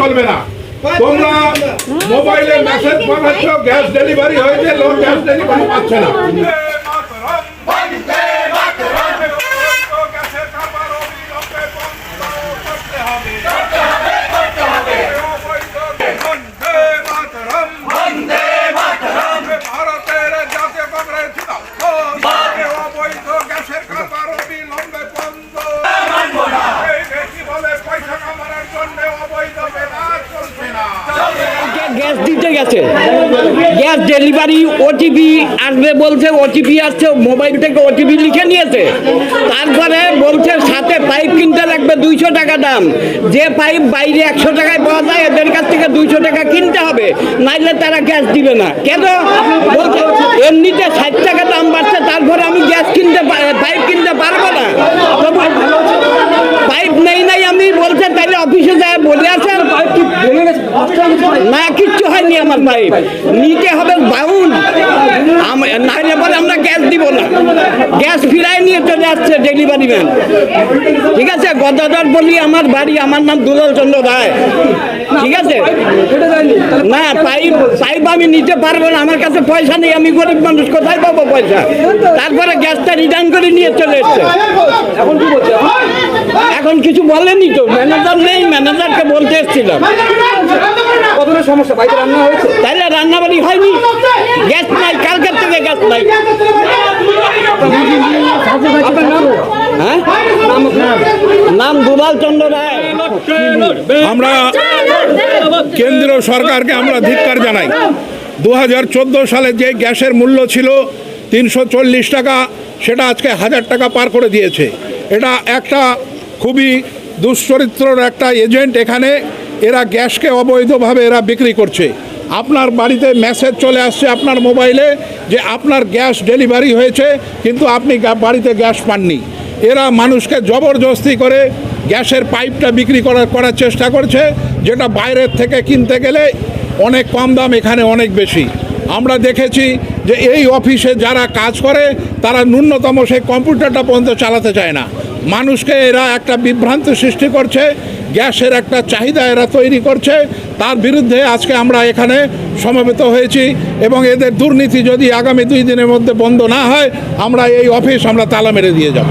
চলবে না। তোমরা মোবাইলে মেসেজ পাঠাচ্ছ গ্যাস ডেলিভারি হয়েছে, লোক গ্যাস ডেলিভারি পাচ্ছে না। গ্যাস দিতে গেছে, গ্যাস ডেলিভারি ওটিপি আসবে বলছে, ওটিপি আসছে, মোবাইল থেকে ওটিপি লিখে নিয়েছে। তারপরে বলছে সাথে পাইপ কিনতে লাগবে 200 টাকা দাম। যে পাইপ বাইরে 100 টাকায় পাওয়া যায়, এদের কাছ থেকে 200 টাকা কিনতে হবে, নাইলে তারা গ্যাস দিবে না। কেন বলছে এমনিতে 60 টাকা দাম বাড়ছে, তারপরে আমি গ্যাস কিনতে পাইপ কিনতে পারবো না। পাইপ নেই নাই আমি বলছে, তাইলে অফিসে যায় বলে আসেন। না, কিচ্ছু হয়নি, আমার পাইপ নিতে হবে বাউন্ড, নাইলে পরে আমরা গ্যাস দিব না। গ্যাস ফিরাই নিয়ে চলে আসছে ডেলিভারি ম্যান। ঠিক আছে, গদাধর বলি আমার বাড়ি, আমার নাম দুলাল চন্দ্র রায়। ঠিক আছে, না পাইপ পাইপ আমি নিতে পারবো না, আমার কাছে পয়সা নেই, আমি গরিব মানুষ, কোথায় পাবো পয়সা? তারপরে গ্যাসটা রিটার্ন করে নিয়ে চলে এসছে। এখন কি বলছে? এখন কিছু বলেনি তো, ম্যানেজার নেই, ম্যানেজারকে বলতে এসেছিলাম। কতটা সমস্যা, বাড়িতে রান্না হয়েছে? তাইলে রান্না বাড়ি হয়নি, গ্যাস নাই, কালকের থেকে গ্যাস নাই। হ্যাঁ, নাম দুলাল চন্দ্র রায়। আমরা কেন্দ্রীয় সরকারকে আমরা ধিক্কার জানাই। 2014 সালে যে গ্যাসের মূল্য ছিল 340 টাকা, সেটা আজকে 1000 টাকা পার করে দিয়েছে। এটা একটা খুবই দুশ্চরিত্রর একটা এজেন্ট। এখানে এরা গ্যাসকে অবৈধভাবে এরা বিক্রি করছে। আপনার বাড়িতে মেসেজ চলে আসছে আপনার মোবাইলে যে আপনার গ্যাস ডেলিভারি হয়েছে, কিন্তু আপনি বাড়িতে গ্যাস পাননি। এরা মানুষকে জবরদস্তি করে গ্যাসের পাইপটা বিক্রি করার চেষ্টা করছে, যেটা বাইরের থেকে কিনতে গেলে অনেক কম দাম, এখানে অনেক বেশি। আমরা দেখেছি যে এই অফিসে যারা কাজ করে তারা ন্যূনতম সেই কম্পিউটারটা পর্যন্ত চালাতে চায় না। মানুষকে এরা একটা বিভ্রান্তি সৃষ্টি করছে, গ্যাসের একটা চাহিদা এরা তৈরি করছে। তার বিরুদ্ধে আজকে আমরা এখানে সমবেত হয়েছি, এবং এদের দুর্নীতি যদি আগামী 2 দিনের মধ্যে বন্ধ না হয়, আমরা এই অফিস আমরা তালা মেরে দিয়ে যাব।